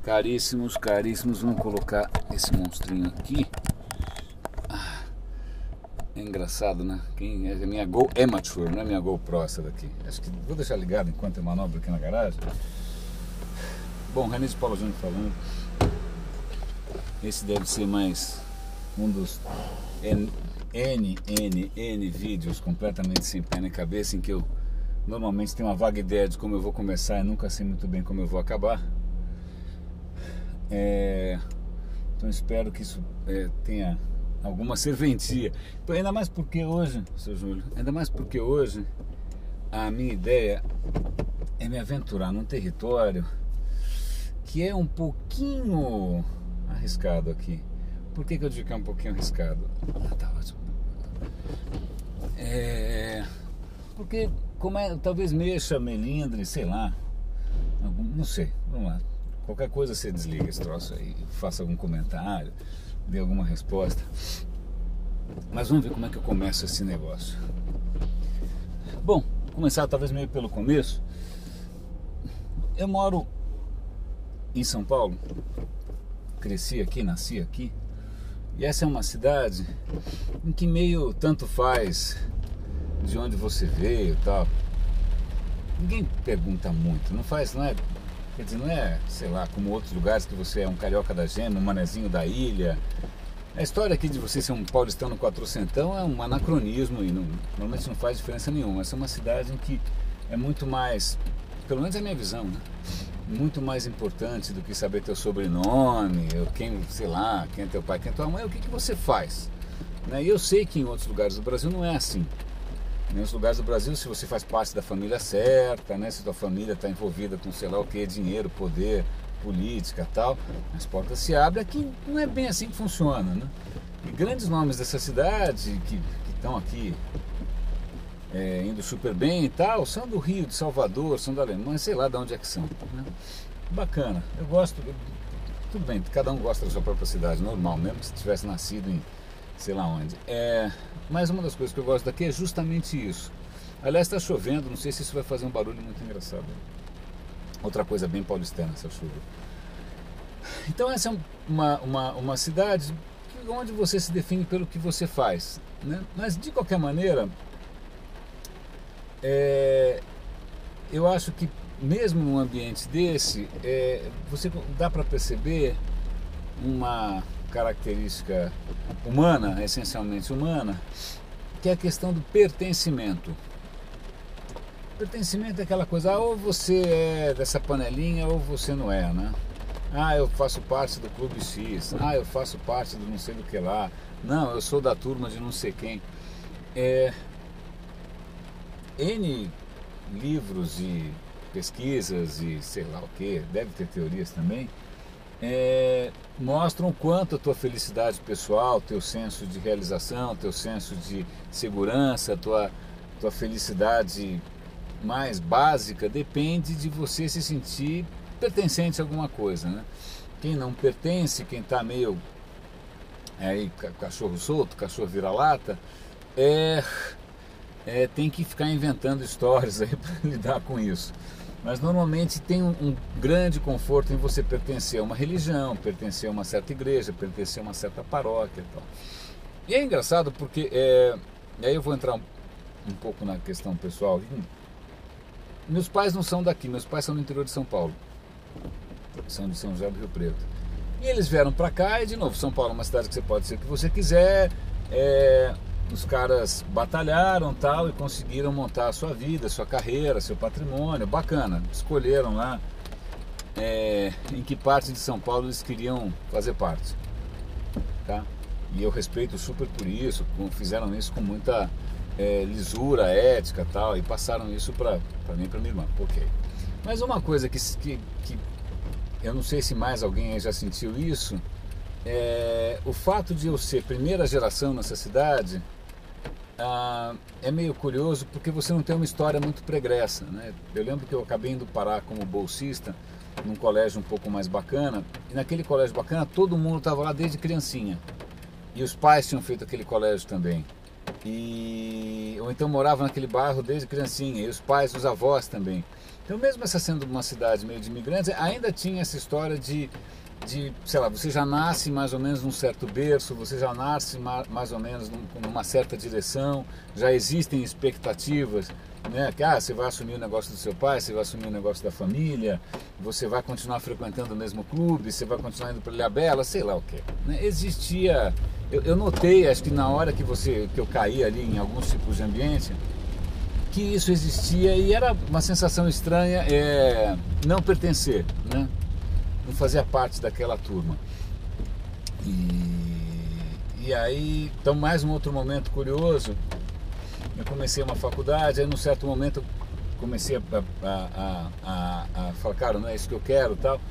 Caríssimos, caríssimos, vamos colocar esse monstrinho aqui. É engraçado, né? É minha Go Amateur, não é minha GoPro essa daqui. Acho que vou deixar ligado enquanto eu manobro aqui na garagem. Bom, René de Paula Júnior falando. Esse deve ser mais um dos N vídeos completamente sem pé nem cabeça, em que eu normalmente tenho uma vaga ideia de como eu vou começar e nunca sei muito bem como eu vou acabar. Então espero que isso tenha alguma serventia. Ainda mais porque hoje, seu Júlio, a minha ideia é me aventurar num território que é um pouquinho arriscado aqui. Por que eu digo que é um pouquinho arriscado? Tá ótimo. Porque talvez mexa, melindre, sei lá. Não sei, vamos lá. Qualquer coisa você desliga esse troço aí, faça algum comentário, dê alguma resposta. Mas vamos ver como é que eu começo esse negócio. Bom, vou começar talvez meio pelo começo. Eu moro em São Paulo, cresci aqui, nasci aqui. E essa é uma cidade em que meio tanto faz de onde você veio e tal. Ninguém pergunta muito, não é... Quer dizer, não é, sei lá, como outros lugares que você é um carioca da gema, um manezinho da ilha. A história aqui de você ser um paulistano quatrocentão é um anacronismo e normalmente não faz diferença nenhuma. Essa é uma cidade em que é muito mais, pelo menos é a minha visão, né? Muito mais importante do que saber teu sobrenome, sei lá, quem é teu pai, quem é tua mãe, o que você faz. Né? E eu sei que em outros lugares do Brasil não é assim. Em outros lugares do Brasil, se você faz parte da família certa, né? Se tua família está envolvida com sei lá o que, dinheiro, poder, política e tal, as portas se abrem. Aqui não é bem assim que funciona, né? E grandes nomes dessa cidade que estão aqui indo super bem e tal, são do Rio, de Salvador, são da Alemanha, sei lá de onde é que são, né? Bacana, eu gosto, tudo bem, cada um gosta da sua própria cidade, normal, mesmo que se tivesse nascido em sei lá onde. Mas uma das coisas que eu gosto daqui é justamente isso. Aliás, está chovendo, não sei se isso vai fazer um barulho muito engraçado. Outra coisa bem paulistana, essa chuva. Então essa é uma cidade onde você se define pelo que você faz, né? Mas de qualquer maneira, eu acho que mesmo num ambiente desse, você dá para perceber uma característica humana, essencialmente humana, que é a questão do pertencimento. Pertencimento é aquela coisa, ou você é dessa panelinha ou você não é, né? Eu faço parte do clube X, eu faço parte do não sei do que lá, não, eu sou da turma de não sei quem. N livros e pesquisas e sei lá o que, deve ter teorias também, mostram o quanto a tua felicidade pessoal, teu senso de realização, teu senso de segurança, tua felicidade mais básica depende de você se sentir pertencente a alguma coisa, né? Quem não pertence, quem está meio cachorro solto, cachorro vira-lata, tem que ficar inventando histórias aí para lidar com isso. Mas normalmente tem um grande conforto em você pertencer a uma religião, pertencer a uma certa igreja, pertencer a uma certa paróquia e tal. E é engraçado porque, aí eu vou entrar um pouco na questão pessoal. Meus pais não são daqui, meus pais são do interior de São Paulo. São de São José do Rio Preto. E eles vieram pra cá e, de novo, São Paulo é uma cidade que você pode ser o que você quiser. Os caras batalharam tal e conseguiram montar a sua vida, a sua carreira, seu patrimônio, bacana. Escolheram lá em que parte de São Paulo eles queriam fazer parte, tá? E eu respeito super por isso, fizeram isso com muita lisura, ética tal, e passaram isso para mim e para minha irmã, ok. Mas uma coisa que eu não sei se mais alguém aí já sentiu isso, o fato de eu ser primeira geração nessa cidade é meio curioso porque você não tem uma história muito pregressa, né? Eu lembro que eu acabei indo parar como bolsista num colégio um pouco mais bacana, e naquele colégio bacana todo mundo estava lá desde criancinha, e os pais tinham feito aquele colégio também. ou então morava naquele bairro desde criancinha, e os pais, os avós também. Então mesmo essa sendo uma cidade meio de imigrantes, ainda tinha essa história de sei lá, você já nasce mais ou menos num certo berço, você já nasce mais ou menos numa certa direção, já existem expectativas, né? Que você vai assumir o negócio do seu pai, você vai assumir o negócio da família, você vai continuar frequentando o mesmo clube, você vai continuar indo para Ilhabela, sei lá o que, né? Existia, eu notei, acho que na hora que eu caí ali em alguns tipos de ambiente, que isso existia e era uma sensação estranha, não pertencer, né? Não fazia parte daquela turma. E aí, então mais um outro momento curioso, eu comecei uma faculdade, aí num certo momento eu comecei a falar, cara, não é isso que eu quero, tal.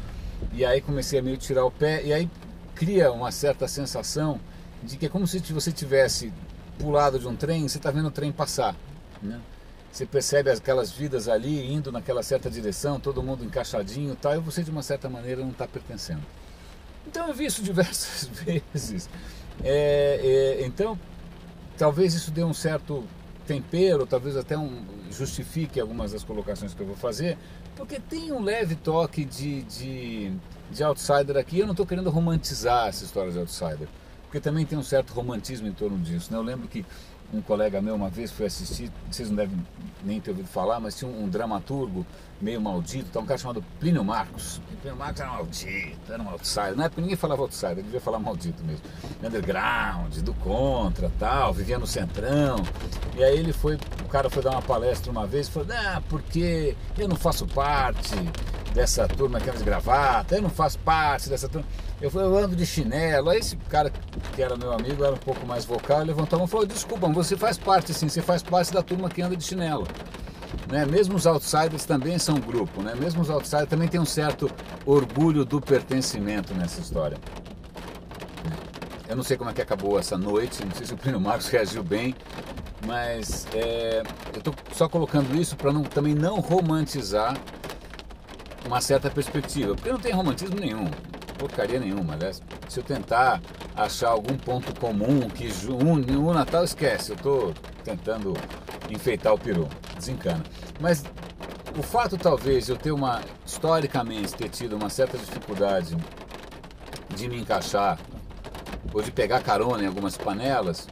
E aí comecei a meio tirar o pé, e aí cria uma certa sensação de que é como se você tivesse pulado de um trem, você está vendo o trem passar, né? Você percebe aquelas vidas ali indo naquela certa direção, todo mundo encaixadinho e tal, e você de uma certa maneira não está pertencendo. Então eu vi isso diversas vezes. Então talvez isso dê um certo tempero, talvez até justifique algumas das colocações que eu vou fazer, porque tem um leve toque de outsider aqui. Eu não estou querendo romantizar essa história de outsider, porque também tem um certo romantismo em torno disso, né? Eu lembro que um colega meu uma vez foi assistir, vocês não devem nem ter ouvido falar, mas tinha um dramaturgo meio maldito, um cara chamado Plínio Marcos. E Plínio Marcos era maldito, era um outsider. Na época ninguém falava outsider, devia falar maldito mesmo. Underground, do contra, tal, vivia no centrão. E aí o cara foi dar uma palestra uma vez e falou, porque eu não faço parte dessa turma que anda de gravata, eu não faço parte dessa turma, eu ando de chinelo. Aí esse cara que era meu amigo, era um pouco mais vocal, levantou a mão e falou, desculpa, você faz parte sim, você faz parte da turma que anda de chinelo, né? Mesmo os outsiders também são grupo, né? Mesmo os outsiders também tem um certo orgulho do pertencimento nessa história. Eu não sei como é que acabou essa noite, não sei se o Plínio Marcos reagiu bem, mas eu estou só colocando isso para também não romantizar uma certa perspectiva, porque não tem romantismo nenhum, porcaria nenhuma, aliás. Se eu tentar achar algum ponto comum que une o Natal, esquece, eu estou tentando enfeitar o peru, desencana. Mas o fato talvez de eu ter historicamente ter tido uma certa dificuldade de me encaixar ou de pegar carona em algumas panelas,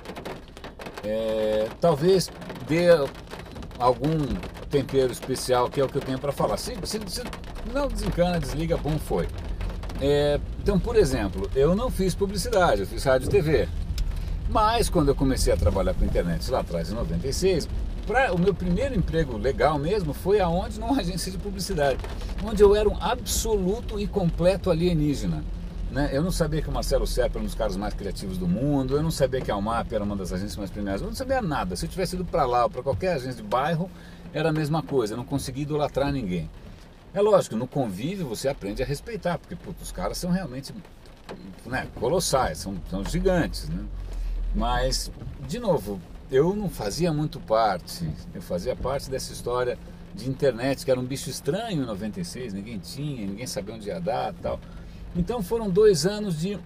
talvez dê algum tempero especial, que é o que eu tenho para falar. Se não desencana, desliga, bom, foi. Então, por exemplo, eu não fiz publicidade, eu fiz rádio e TV. Mas quando eu comecei a trabalhar com internet lá atrás, em 96, o meu primeiro emprego legal mesmo foi aonde? Numa agência de publicidade, onde eu era um absoluto e completo alienígena, né? Eu não sabia que o Marcelo Serpa era um dos caras mais criativos do mundo, eu não sabia que a Almap era uma das agências mais premiadas, eu não sabia nada. Se eu tivesse ido para lá ou para qualquer agência de bairro, era a mesma coisa, eu não conseguia idolatrar ninguém. É lógico, no convívio você aprende a respeitar, porque os caras são realmente, né, colossais, são gigantes, né? Mas, de novo, eu não fazia muito parte, eu fazia parte dessa história de internet, que era um bicho estranho em 96, ninguém tinha, ninguém sabia onde ia dar e tal. Então foram 2 anos de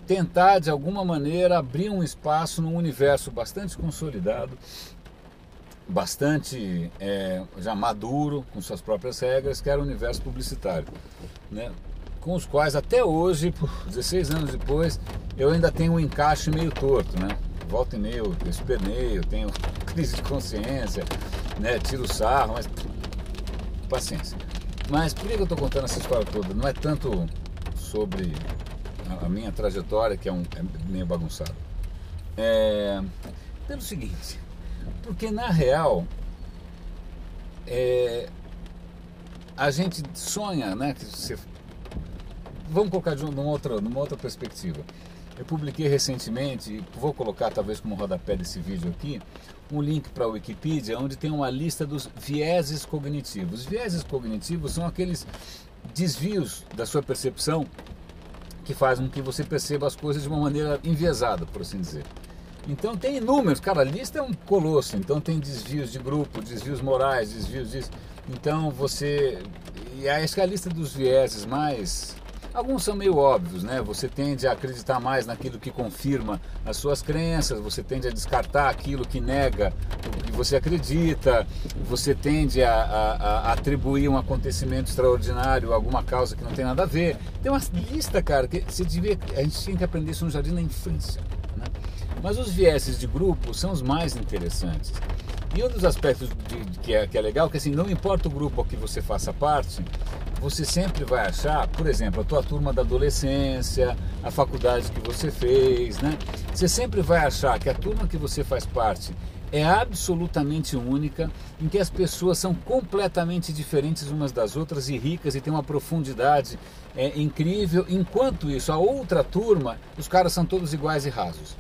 tentar, de alguma maneira, abrir um espaço num universo bastante consolidado, bastante já maduro, com suas próprias regras, que era o universo publicitário, né? Com os quais até hoje, 16 anos depois, eu ainda tenho um encaixe meio torto, né? Volta e meia, eu esperneio, tenho crise de consciência, né? Tiro sarro, mas paciência. Mas por que eu estou contando essa história toda? Não é tanto sobre a minha trajetória, que é meio bagunçado. Pelo seguinte, porque na real a gente sonha, né? Vamos colocar numa outra perspectiva. Eu publiquei recentemente, vou colocar talvez como rodapé desse vídeo aqui, um link para a Wikipedia, onde tem uma lista dos vieses cognitivos. Os vieses cognitivos são aqueles desvios da sua percepção que fazem com que você perceba as coisas de uma maneira enviesada, por assim dizer. Então tem inúmeros, cara, a lista é um colosso. Então tem desvios de grupo, desvios morais, desvios disso. Então e acho que a lista dos vieses mais Alguns são meio óbvios, né? Você tende a acreditar mais naquilo que confirma as suas crenças, você tende a descartar aquilo que nega o que você acredita, você tende a atribuir um acontecimento extraordinário a alguma causa que não tem nada a ver. Tem uma lista, cara, que a gente tinha que aprender isso no jardim da infância, né? Mas os vieses de grupo são os mais interessantes. E um dos aspectos que é legal, que assim, não importa o grupo ao que você faça parte, você sempre vai achar, por exemplo, a tua turma da adolescência, a faculdade que você fez, né? Você sempre vai achar que a turma que você faz parte é absolutamente única, em que as pessoas são completamente diferentes umas das outras e ricas e tem uma profundidade incrível. Enquanto isso, a outra turma, os caras são todos iguais e rasos.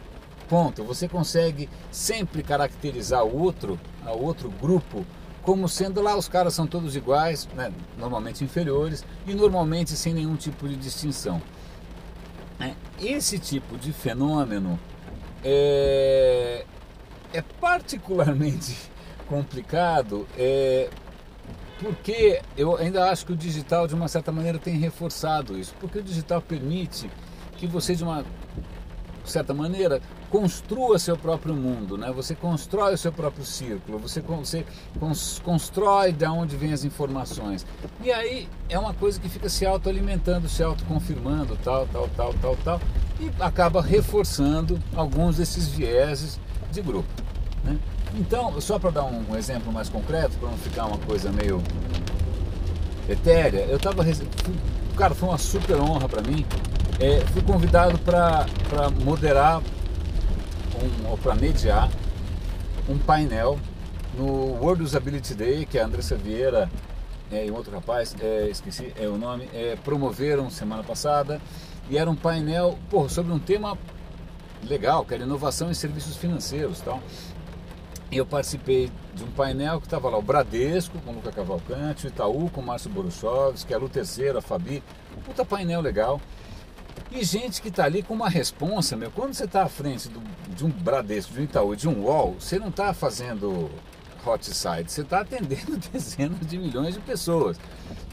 Ponto. Você consegue sempre caracterizar o outro grupo como sendo lá, os caras são todos iguais, né? Normalmente inferiores e normalmente sem nenhum tipo de distinção. Esse tipo de fenômeno é particularmente complicado, porque eu ainda acho que o digital, de uma certa maneira, tem reforçado isso, porque o digital permite que você, de uma certa maneira, construa seu próprio mundo, né? Você constrói o seu próprio círculo, você constrói de onde vêm as informações. E aí é uma coisa que fica se autoalimentando, se autoconfirmando, tal, e acaba reforçando alguns desses vieses de grupo, né? Então, só para dar um exemplo mais concreto, para não ficar uma coisa meio etérea, cara, foi uma super honra para mim. Fui convidado para moderar ou para mediar um painel no World Usability Day, que a Andressa Vieira e um outro rapaz, esqueci o nome, promoveram semana passada, e era um painel sobre um tema legal, que era inovação em serviços financeiros, tal. E eu participei de um painel que estava lá o Bradesco com o Luca Cavalcante, o Itaú com o Márcio Boruchovski, a Lu Terceira, a Fabi, puta painel legal. E gente que está ali com uma responsa, meu. Quando você está à frente de um Bradesco, de um Itaú, de um UOL, você não está fazendo hot site, você está atendendo dezenas de milhões de pessoas.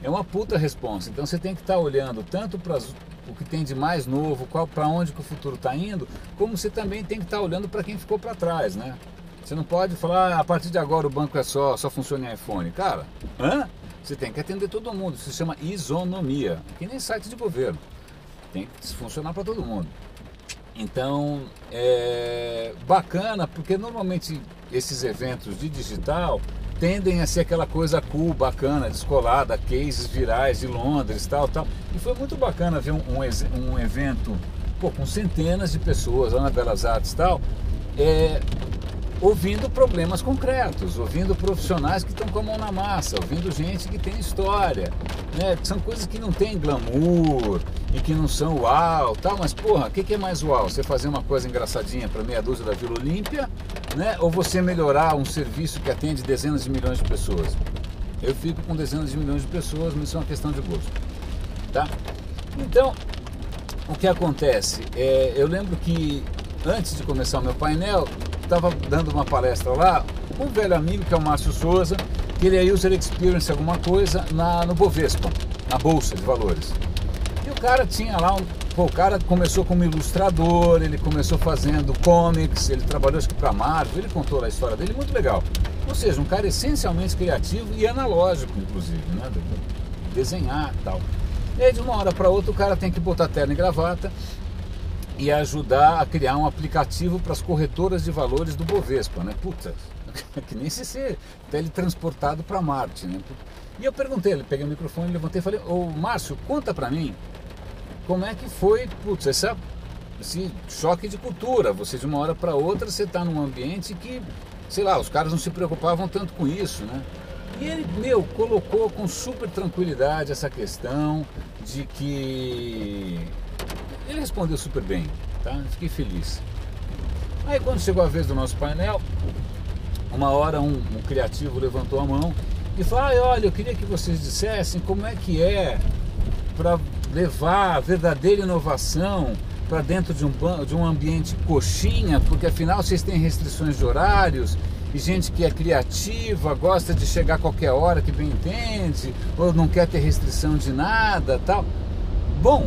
É uma puta responsa. Então você tem que estar olhando tanto para o que tem de mais novo, para onde que o futuro está indo, como você também tem que estar olhando para quem ficou para trás, né? Você não pode falar, a partir de agora o banco só funciona em iPhone. Cara, você tem que atender todo mundo. Isso se chama isonomia, que nem site de governo. Tem que funcionar para todo mundo. Então, é bacana, porque normalmente esses eventos de digital tendem a ser aquela coisa cool, bacana, descolada, cases virais de Londres, tal. E foi muito bacana ver um evento com centenas de pessoas lá na Belas Artes, tal, ouvindo problemas concretos, ouvindo profissionais que estão com a mão na massa, ouvindo gente que tem história, né? São coisas que não tem glamour e que não são uau, tal, mas porra, o que é mais uau? Você fazer uma coisa engraçadinha para meia dúzia da Vila Olímpia, né? Ou você melhorar um serviço que atende dezenas de milhões de pessoas? Eu fico com dezenas de milhões de pessoas, mas isso é uma questão de gosto, tá? Então, o que acontece? Eu lembro que antes de começar o meu painel, estava dando uma palestra lá, um velho amigo que é o Márcio Souza, que ele é User Experience alguma coisa no Bovespa, na Bolsa de Valores. E o cara tinha lá, o cara começou como ilustrador, ele começou fazendo comics, ele trabalhou acho que para a Marvel, ele contou lá a história dele, muito legal. Ou seja, um cara essencialmente criativo e analógico, inclusive, né? Desenhar e tal. E aí de uma hora para outra o cara tem que botar terno e gravata e ajudar a criar um aplicativo para as corretoras de valores do Bovespa, né? Puta, que nem se ser teletransportado para Marte, né? E eu perguntei, ele peguei o microfone, levantei e falei, ô Márcio, conta para mim como é que foi, esse choque de cultura. Você de uma hora para outra, você está num ambiente que, sei lá, os caras não se preocupavam tanto com isso, né? E ele, colocou com super tranquilidade essa questão de que... Ele respondeu super bem, tá? Fiquei feliz. Aí quando chegou a vez do nosso painel, uma hora um criativo levantou a mão e falou, olha, eu queria que vocês dissessem como é que é para levar a verdadeira inovação para dentro de um ambiente coxinha, porque afinal vocês têm restrições de horários e gente que é criativa, gosta de chegar a qualquer hora que bem entende, ou não quer ter restrição de nada, tal. Bom,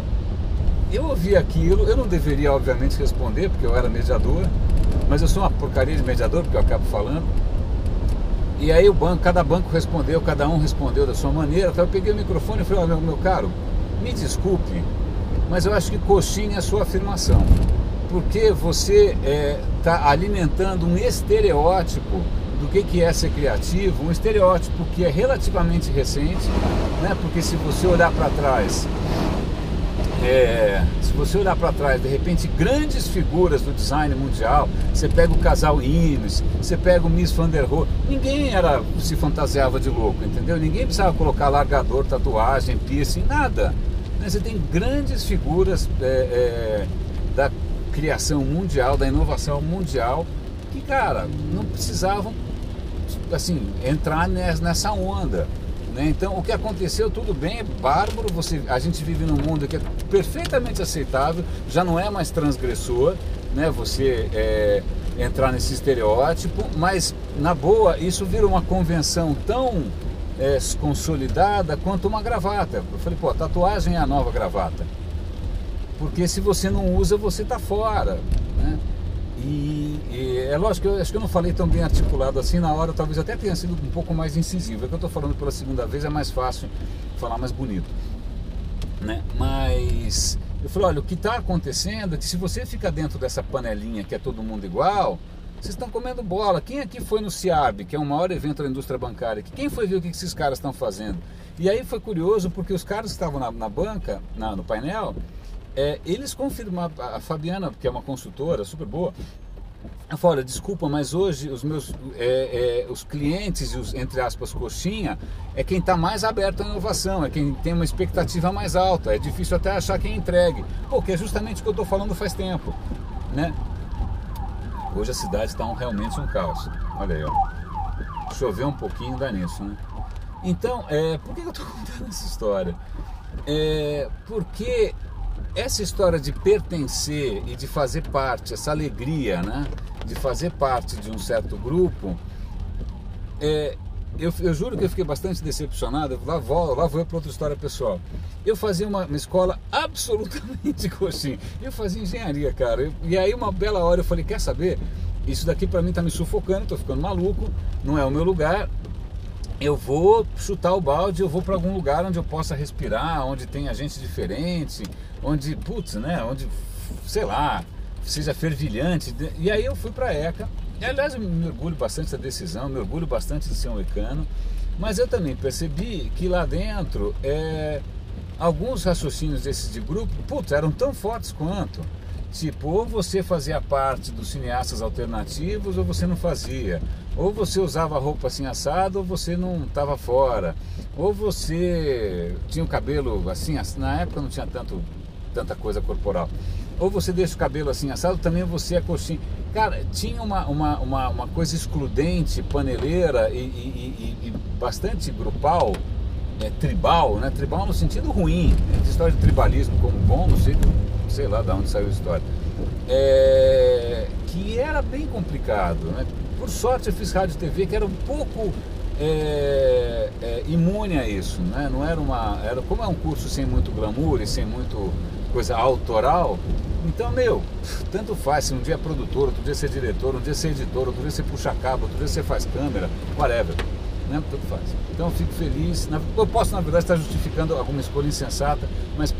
eu ouvi aquilo, eu não deveria obviamente responder, porque eu era mediador, mas eu sou uma porcaria de mediador, porque eu acabo falando. E aí cada banco respondeu, cada um respondeu da sua maneira. Então eu peguei o microfone e falei, olha, meu caro, me desculpe, mas eu acho que coxinha é a sua afirmação, porque você está alimentando um estereótipo do que é ser criativo, um estereótipo que é relativamente recente, né? Porque se você olhar para trás, de repente, grandes figuras do design mundial, você pega o casal Innes, você pega o Mies van der Rohe, ninguém se fantasiava de louco, entendeu? Ninguém precisava colocar largador, tatuagem, piercing, nada. Você tem grandes figuras da criação mundial, da inovação mundial, que, cara, não precisavam, assim, entrar nessa onda, né? Então, o que aconteceu, tudo bem, é bárbaro, a gente vive num mundo que é perfeitamente aceitável, já não é mais transgressor, né? Você entrar nesse estereótipo, mas, na boa, isso vira uma convenção tão consolidada quanto uma gravata. Eu falei, pô, tatuagem é a nova gravata, porque se você não usa, você tá fora, né? E é lógico que acho que eu não falei tão bem articulado assim na hora, talvez até tenha sido um pouco mais incisivo. É que eu estou falando pela segunda vez, é mais fácil falar mais bonito, né? Mas eu falei, olha, o que está acontecendo é que se você fica dentro dessa panelinha que é todo mundo igual, vocês estão comendo bola. Quem aqui foi no CIAB, que é o maior evento da indústria bancária? Quem foi ver o que esses caras estão fazendo? E aí foi curioso, porque os caras que estavam na banca, no painel, eles confirmaram, a Fabiana, que é uma consultora super boa, ela falou, olha, desculpa, mas hoje os clientes e os, entre aspas, coxinha, é quem está mais aberto à inovação, é quem tem uma expectativa mais alta, é difícil até achar quem entregue. Pô, que é justamente o que eu estou falando faz tempo, né? Hoje a cidade está realmente um caos. Olha aí, ó. Choveu um pouquinho, dá nisso, né? Então, por que eu estou contando essa história? Porque essa história de pertencer e de fazer parte, essa alegria, né, de fazer parte de um certo grupo, eu juro que eu fiquei bastante decepcionado. Lá vou eu para outra história pessoal. Eu fazia uma escola absolutamente coxinha, eu fazia engenharia, cara, e aí uma bela hora eu falei, quer saber, isso daqui para mim tá me sufocando, tô ficando maluco, não é o meu lugar. Eu vou chutar o balde, eu vou para algum lugar onde eu possa respirar, onde tenha gente diferente, onde, putz, né, onde, sei lá, seja fervilhante. E aí eu fui para a ECA, e aliás eu me orgulho bastante da decisão, me orgulho bastante de ser um ecano, mas eu também percebi que lá dentro, alguns raciocínios desses de grupo, putz, eram tão fortes quanto. Tipo, ou você fazia parte dos cineastas alternativos ou você não fazia. Ou você usava roupa assim assado ou você não estava fora. Ou você tinha o cabelo assim, na época não tinha tanta coisa corporal. Ou você deixa o cabelo assim assado, também você é coxinha. Cara, tinha uma coisa excludente, paneleira e bastante grupal, tribal, né? Tribal no sentido ruim, de história de tribalismo como bom, sei lá de onde saiu a história, que era bem complicado, né? Por sorte eu fiz rádio e TV que era um pouco imune a isso, né? Não era como é um curso sem muito glamour e sem muito coisa autoral, então, tanto faz, se um dia é produtor, outro dia você é diretor, um dia você é editor, outro dia você puxa cabo, outro dia você faz câmera, whatever, né? Tanto faz. Então eu fico feliz, eu posso na verdade estar justificando alguma escolha insensata, mas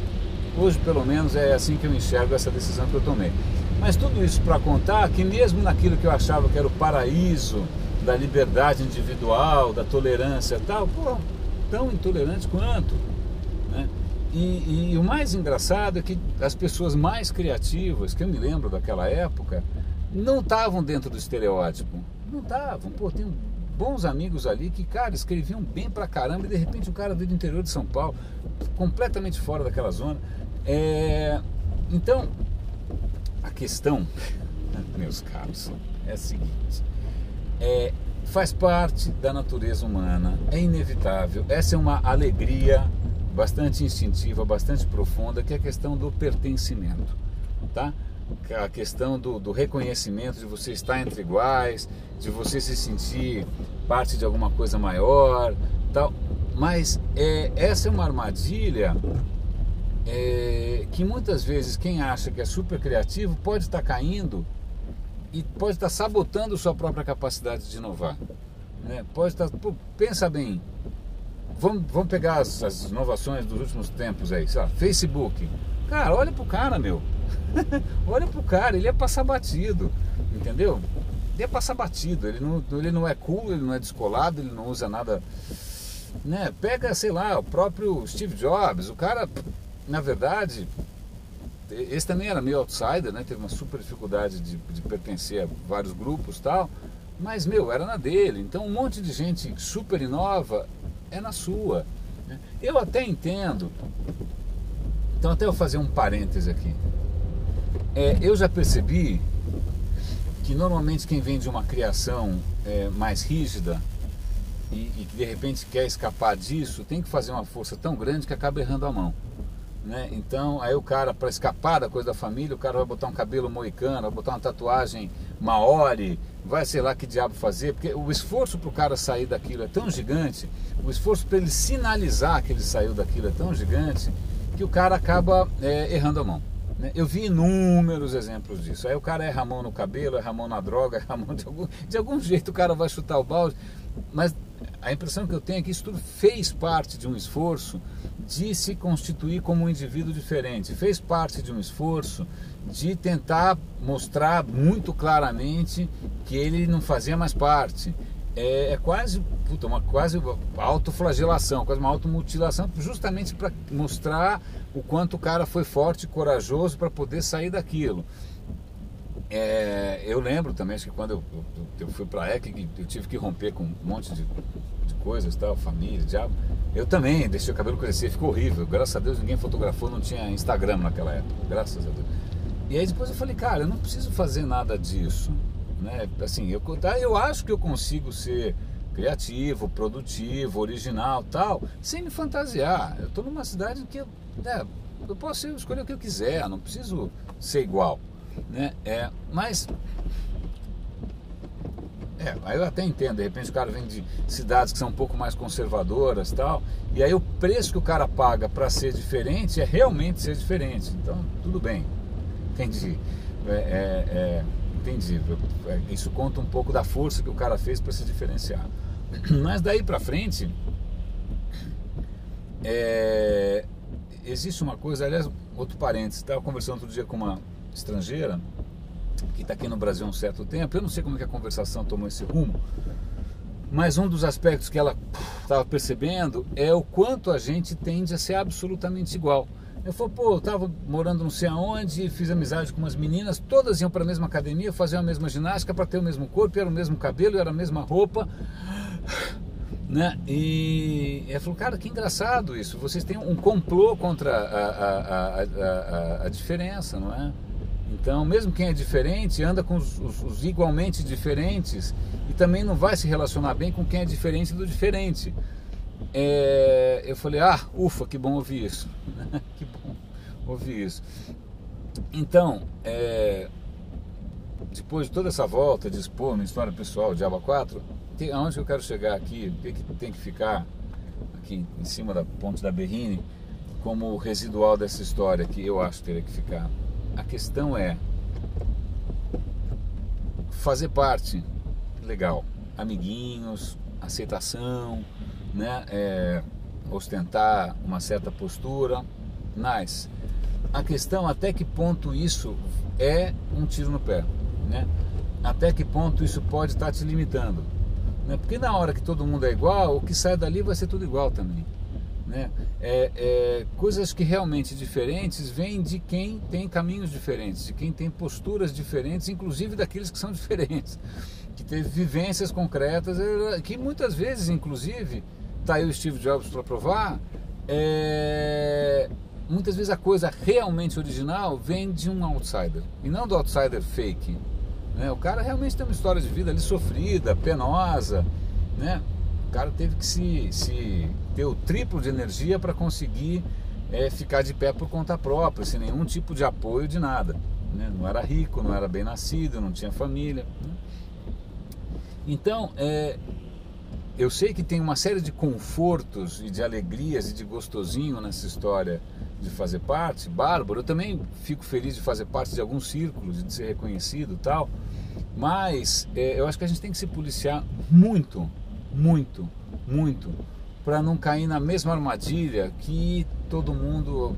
hoje, pelo menos, é assim que eu enxergo essa decisão que eu tomei. Mas tudo isso para contar que mesmo naquilo que eu achava que era o paraíso da liberdade individual, da tolerância e tal, pô, tão intolerante quanto, né? E o mais engraçado é que as pessoas mais criativas, que eu me lembro daquela época, não estavam dentro do estereótipo. Não estavam. Pô, tem bons amigos ali que, cara, escreviam bem pra caramba e de repente o cara veio do interior de São Paulo, completamente fora daquela zona. Então, a questão, meus caros, é a seguinte: faz parte da natureza humana, é inevitável. Essa é uma alegria bastante instintiva, bastante profunda, que é a questão do pertencimento, tá? A questão do reconhecimento, de você estar entre iguais, de você se sentir parte de alguma coisa maior, tal. Mas essa é uma armadilha que muitas vezes quem acha que é super criativo pode estar caindo e pode estar sabotando sua própria capacidade de inovar, né? Pode estar, pô, pensa bem, vamos pegar as inovações dos últimos tempos aí, sei lá, Facebook. Cara, olha pro cara, meu. Olha pro cara, ele ia passar batido, entendeu? Ele ia passar batido, ele não é cool, ele não é descolado, ele não usa nada, né? Pega, sei lá, o próprio Steve Jobs, o cara, na verdade, esse também era meio outsider, né? Teve uma super dificuldade de pertencer a vários grupos e tal, mas, meu, era na dele. Então um monte de gente super inova é na sua, né? Eu até entendo. Então até eu fazer um parêntese aqui. Eu já percebi que normalmente quem vem de uma criação mais rígida e que de repente quer escapar disso, tem que fazer uma força tão grande que acaba errando a mão, né? Então aí o cara, para escapar da coisa da família, o cara vai botar um cabelo moicano, vai botar uma tatuagem maori, vai sei lá que diabo fazer, porque o esforço para o cara sair daquilo é tão gigante, o esforço para ele sinalizar que ele saiu daquilo é tão gigante, que o cara acaba errando a mão, né? Eu vi inúmeros exemplos disso. Aí o cara erra a mão no cabelo, erra a mão na droga, erra a mão de algum jeito, o cara vai chutar o balde. Mas a impressão que eu tenho é que isso tudo fez parte de um esforço de se constituir como um indivíduo diferente, fez parte de um esforço de tentar mostrar muito claramente que ele não fazia mais parte. É quase uma autoflagelação, quase uma automutilação, justamente para mostrar o quanto o cara foi forte e corajoso para poder sair daquilo. Eu lembro também, acho que quando eu fui para a EC, eu tive que romper com um monte de coisas, tal, família, diabo. Eu também deixei o cabelo crescer, ficou horrível. Graças a Deus ninguém fotografou, não tinha Instagram naquela época, graças a Deus. E aí depois eu falei, cara, eu não preciso fazer nada disso, né? Assim, eu acho que eu consigo ser criativo, produtivo, original, tal, sem me fantasiar. Eu estou numa cidade que eu posso escolher o que eu quiser, não preciso ser igual, né? Mas aí eu até entendo, de repente o cara vem de cidades que são um pouco mais conservadoras, tal, e aí o preço que o cara paga para ser diferente é realmente ser diferente. Então tudo bem, entendi. Entendi. Isso conta um pouco da força que o cara fez para se diferenciar. Mas daí para frente existe uma coisa, aliás, outro parênteses, estava conversando outro dia com uma estrangeira que está aqui no Brasil há um certo tempo. Eu não sei como é que a conversação tomou esse rumo, mas um dos aspectos que ela estava percebendo é o quanto a gente tende a ser absolutamente igual. Eu falei, pô, eu estava morando não sei aonde, fiz amizade com umas meninas, todas iam para a mesma academia, faziam a mesma ginástica para ter o mesmo corpo, era o mesmo cabelo, era a mesma roupa, né? E ela falou, cara, que engraçado isso, vocês têm um complô contra a diferença, não é? Então, mesmo quem é diferente anda com os igualmente diferentes e também não vai se relacionar bem com quem é diferente do diferente. Eu falei, ufa, que bom ouvir isso. Que bom ouvir isso. Então, depois de toda essa volta de expor minha história pessoal de Aba 4, aonde eu quero chegar aqui, o que tem que ficar aqui em cima da ponte da Berrini como residual dessa história que eu acho que teria que ficar? A questão é fazer parte, legal, amiguinhos, aceitação, né? Ostentar uma certa postura, mas a questão até que ponto isso é um tiro no pé, né? Até que ponto isso pode estar te limitando, né? Porque na hora que todo mundo é igual, o que sai dali vai ser tudo igual também, né? Coisas que realmente diferentes vêm de quem tem caminhos diferentes, de quem tem posturas diferentes, inclusive daqueles que são diferentes, que teve vivências concretas, que muitas vezes, inclusive, tá aí o Steve Jobs para provar, muitas vezes a coisa realmente original vem de um outsider, e não do outsider fake, né? O cara realmente tem uma história de vida ali sofrida, penosa, né? O cara teve que ter o triplo de energia para conseguir ficar de pé por conta própria, sem nenhum tipo de apoio de nada, né? Não era rico, não era bem nascido, não tinha família, né? Então, eu sei que tem uma série de confortos e de alegrias e de gostosinho nessa história de fazer parte, bárbaro. Eu também fico feliz de fazer parte de alguns círculos, de ser reconhecido e tal, mas eu acho que a gente tem que se policiar muito, muito, muito, para não cair na mesma armadilha que todo mundo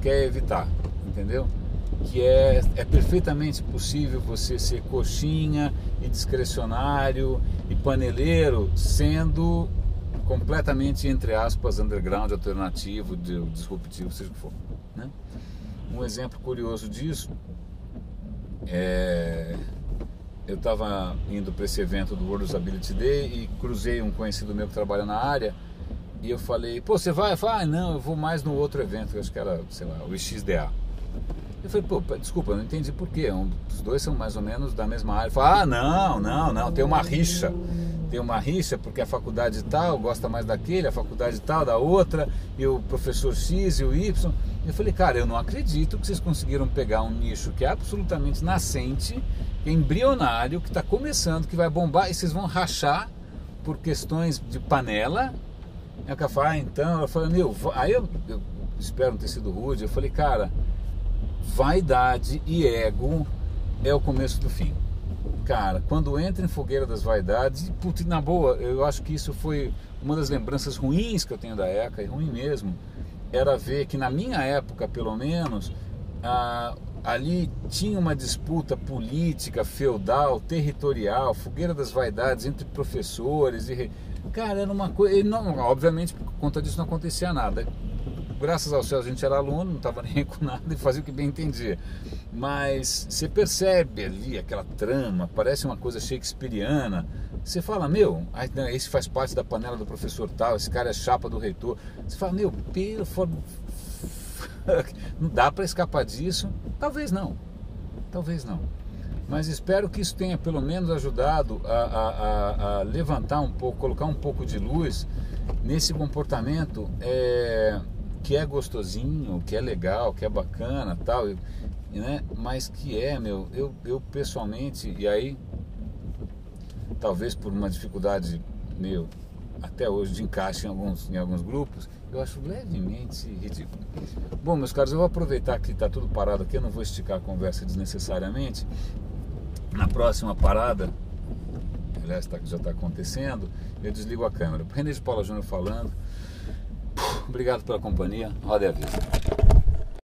quer evitar, entendeu? Que é perfeitamente possível você ser coxinha e discrecionário e paneleiro, sendo completamente, entre aspas, underground, alternativo, disruptivo, seja o que for, né? Um exemplo curioso disso eu estava indo para esse evento do World Usability Day e cruzei um conhecido meu que trabalha na área e eu falei, pô, você vai? Eu falei, ah, não, eu vou mais no outro evento, eu acho que era, sei lá, o XDA. Eu falei, pô, desculpa, eu não entendi por quê, os dois são mais ou menos da mesma área. Eu falei, ah, não, tem uma rixa. Tem uma rixa porque a faculdade tal gosta mais daquele, a faculdade tal da outra, e o professor X e o Y. Eu falei, cara, eu não acredito que vocês conseguiram pegar um nicho que é absolutamente nascente, que é embrionário, que está começando, que vai bombar, e vocês vão rachar por questões de panela. Aí o cara fala, ah, então, eu falei, meu, aí eu espero não ter sido rude, eu falei, cara, vaidade e ego é o começo do fim. Cara, quando entra em fogueira das vaidades, putz, na boa, eu acho que isso foi uma das lembranças ruins que eu tenho da ECA, e ruim mesmo, era ver que na minha época, pelo menos, ali tinha uma disputa política, feudal, territorial, fogueira das vaidades entre professores, cara, era uma coisa, não, obviamente por conta disso não acontecia nada. Graças ao céu a gente era aluno, não estava nem com nada e fazia o que bem entendia. Mas você percebe ali aquela trama, parece uma coisa shakespeariana. Você fala, meu, esse faz parte da panela do professor tal, esse cara é chapa do reitor. Você fala, meu, não dá para escapar disso. Talvez não. Mas espero que isso tenha pelo menos ajudado a levantar um pouco, colocar um pouco de luz nesse comportamento que é gostosinho, que é legal, que é bacana, tal, né? Mas que eu pessoalmente, e aí talvez por uma dificuldade até hoje de encaixe em alguns grupos, eu acho levemente ridículo. Bom, meus caros, eu vou aproveitar que está tudo parado aqui, eu não vou esticar a conversa desnecessariamente. Na próxima parada, aliás, já está acontecendo, eu desligo a câmera. René de Paula Júnior falando. Obrigado pela companhia. Roda a vida.